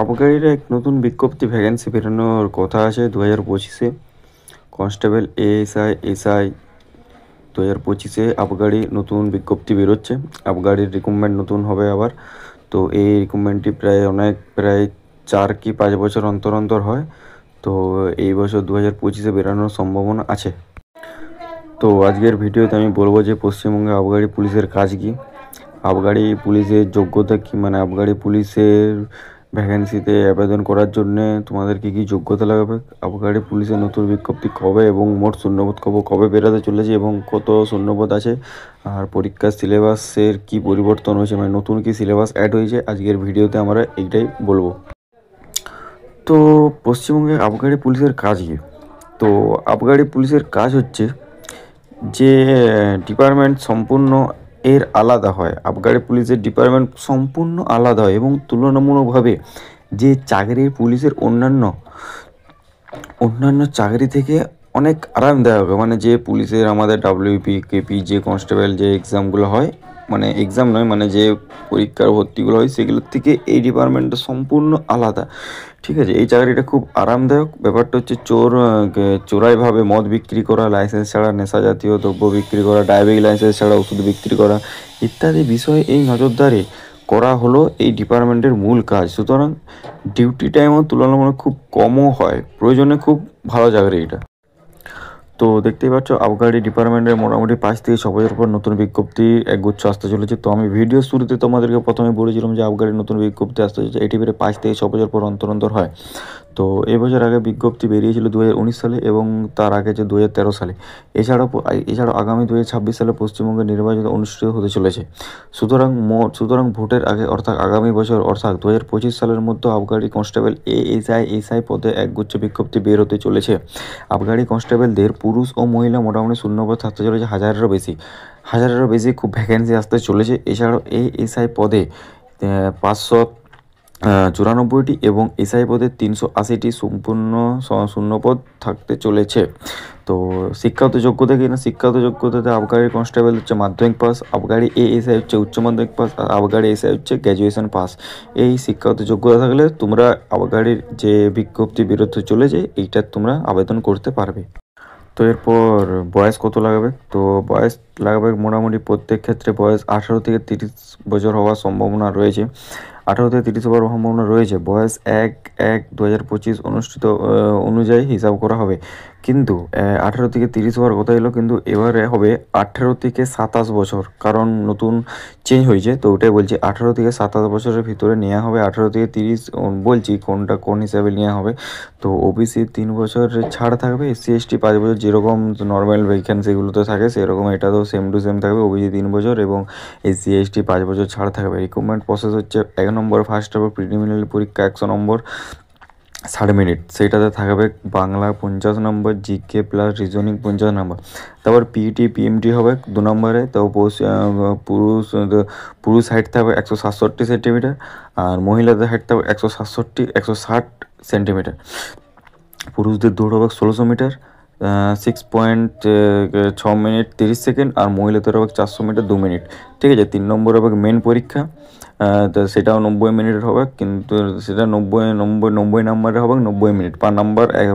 আবগারির এক নতুন বিজ্ঞপ্তি ভ্যাকেন্সি বেরোনোর কথা আছে 2025-এ। কনস্টেবল এএসআই এসআই 2025-এ আবগারি নতুন বিজ্ঞপ্তি বেরোচ্ছে। আবগারির রিক্রুটমেন্ট নতুন হবে আবার। তো এই রিক্রুটমেন্টটি প্রায় 4 কি 5 বছর অন্তর অন্তর হয়। তো এই বছর 2025-এ বেরোনোর সম্ভাবনা আছে। তো আজকের ভিডিওতে আমি বলবো যে পশ্চিমবঙ্গে আবগারি পুলিশের কাজ কী, আবগারি পুলিশের যোগ্যতা কী, মানে আবগারি পুলিশের ভ্যাকেন্সিতে আবেদন করার জন্যে তোমাদের কী কী যোগ্যতা লাগবে, আবগারি পুলিশের নতুন বিজ্ঞপ্তি কবে এবং মোট শূন্যপদ কবে বেরোতে চলেছে এবং কত শূন্যপদ আছে, আর পরীক্ষার সিলেবাসের কী পরিবর্তন হয়েছে, মানে নতুন কী সিলেবাস অ্যাড হয়েছে, আজকের ভিডিওতে আমরা এইটাই বলবো। তো পশ্চিমবঙ্গে আবগারি পুলিশের কাজ কী? তো আবগারি পুলিশের কাজ হচ্ছে যে ডিপার্টমেন্ট সম্পূর্ণ এর আলাদা হয়। আবগারি পুলিশের ডিপার্টমেন্ট সম্পূর্ণ আলাদা হয় এবং তুলনামূলকভাবে যে চাকরির পুলিশের অন্যান্য চাকরি থেকে অনেক আরামদায়ক। মানে যে পুলিশের আমাদের ডাব্লিউপি কেপি যে কনস্টেবল যে এক্সামগুলো হয়, মানে এক্সাম নয়, মানে যে পরীক্ষার ভর্তিগুলো হয় সেগুলোর থেকে এই ডিপার্টমেন্টটা সম্পূর্ণ আলাদা। ঠিক আছে, এই চাকরিটা খুব আরামদায়ক। ব্যাপারটা হচ্ছে চোরাইভাবে মদ বিক্রি করা, লাইসেন্স ছাড়া নেশা জাতীয় দ্রব্য বিক্রি করা, ড্রাইভিং লাইসেন্স ছাড়া ওষুধ বিক্রি করা ইত্যাদি বিষয়ে এই নজরদারি করা হলো এই ডিপার্টমেন্টের মূল কাজ। সুতরাং ডিউটি টাইমও তুলনামূলক খুব কমও হয়, প্রয়োজনে খুব ভালো চাকরি এটা। তো দেখতেই পাচ্ছ আবগারি ডিপার্টমেন্টের মোটামুটি 5 থেকে 6 বছর পর নতুন বিজ্ঞপ্তি একগুচ্ছ আসতে চলেছে। তো আমি ভিডিও শুরুতে তোমাদেরকে প্রথমে বলেছিলাম যে আবগারির নতুন বিজ্ঞপ্তি আসতে চলেছে, এটি বেড়ে 5 থেকে 6 বছর পর অন্তর হয়। তো এই বছর আগে বিজ্ঞপ্তি বেরিয়েছিল 2019 সালে এবং তার আগে যে 2013 সালে। এছাড়াও আগামী 2026 সালে পশ্চিমবঙ্গে নির্বাচন অনুষ্ঠিত হতে চলেছে। সুতরাং ভোটের আগে অর্থাৎ আগামী বছর অর্থাৎ 2025 সালের মধ্যে আবগারি কনস্টেবল এএসআই পদে একগুচ্ছ বিজ্ঞপ্তি বের হতে চলেছে। আবগারি কনস্টেবলদের পুরুষ ও মহিলা মোটামুটি শূন্যপদ থাকতে চলেছে হাজারেরও বেশি খুব ভ্যাকেন্সি আসতে চলেছে। এছাড়াও এএসআই পদে 594টি এবং এসআই পদে 380টি সম্পূর্ণ শূন্যপদ থাকতে চলেছে। তো শিক্ষাগত যোগ্যতা কিনা, শিক্ষাগত যোগ্যতাতে আবগারি কনস্টেবল হচ্ছে মাধ্যমিক পাস, আবগারি এএসআই হচ্ছে উচ্চ মাধ্যমিক পাস, আর আবগারি এসআই হচ্ছে গ্র্যাজুয়েশন পাস। এই শিক্ষাগত যোগ্যতা থাকলে তোমরা আবগারির যে বিজ্ঞপ্তি বেরোতে চলেছে এইটার তোমরা আবেদন করতে পারবে। তো এরপর বয়স কত লাগবে? তো বয়স লাগবে মোটামুটি প্রত্যেক ক্ষেত্রে বয়স 18 থেকে 30 বছর হওয়ার সম্ভাবনা রয়েছে। 18 থেকে 30 হওয়ার সম্ভাবনা রয়েছে। বয়স 1/1/2025 অনুযায়ী হিসাব করা হবে। কিন্তু 18 থেকে 30 হওয়ার কথা এলো, কিন্তু এবারে হবে 18 থেকে 27 বছর, কারণ নতুন চেঞ্জ হয়েছে। তো ওটাই বলছি 18 থেকে 27 বছরের ভিতরে নেওয়া হবে। 18 থেকে 30 বলছি কোন হিসাবে নেওয়া হবে। তো ওবিসি 3 বছরের ছাড় থাকবে, এসসি এসটি 5 বছর, যেরকম নর্মাল ভ্যাকেন্সিগুলোতে থাকে সেরকম এটাতেও সেম টু সেম থাকবে। ওবিসি 3 বছর এবং এসসি এসটি 5 বছর ছাড় থাকবে। রিক্রুটমেন্ট প্রসেস হচ্ছে 1 নম্বর ফার্স্ট হবে প্রিলিমিনারি পরীক্ষা 100 নম্বর 60 মিনিট, সেইটাতে থাকবে বাংলা 50 নম্বর, জিকে প্লাস রিজনিং 50 নম্বর। তারপর পিইটি পিএমটি হবে 2 নম্বরে। তো পুরুষ হাইট থাকবে 167 সেন্টিমিটার আর মহিলাদের হাইট থাকবে 160 সেন্টিমিটার। পুরুষদের দৌড় হবে 1600 মিটার 6.6 মিনিট 30 সেকেন্ড, আর মহিলাদের হবে 400 মিটার 2 মিনিট। ঠিক আছে, 3 নম্বর হবে মেন পরীক্ষা। তো সেটাও 90 মিনিটের হবে, কিন্তু সেটা 90 নাম্বারের হবে, 90 মিনিট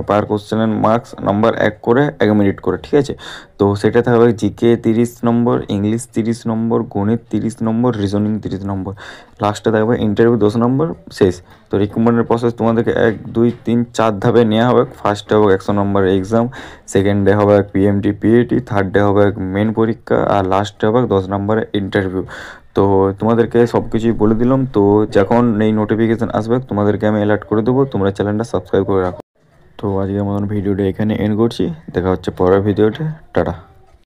পার কোশ্চেনের মার্কস নাম্বার 1 করে 1 মিনিট করে। ঠিক আছে, তো সেটা থাকবে জিকে 30 নম্বর, ইংলিশ 30 নম্বর, গণিত 30 নম্বর, রিজনিং 30 নম্বর। লাস্টে থাকবে ইন্টারভিউ 10 নম্বর, শেষ। তো রিক্রুটমেন্টের প্রসেস তোমাদেরকে 1 2 3 4 ধাপে নেওয়া হবে। ফার্স্টে হবে 100 নম্বরের এক্সাম, সেকেন্ডে হবে পিএমটি পিএটি, থার্ডে হবে মেন পরীক্ষা, আর লাস্টে হবে 10 নম্বরের ইন্টারভিউ। তো তোমাদেরকে সব কিছুই বলে দিলাম। তো যখন এই নোটিফিকেশান আসবে তোমাদেরকে আমি অ্যালার্ট করে দেবো, তোমরা চ্যানেলটা সাবস্ক্রাইব করে রাখো। তো আজকের মতন ভিডিওটা এখানে এন্ড করছি, দেখা হচ্ছে পরের ভিডিওতে। টাটা।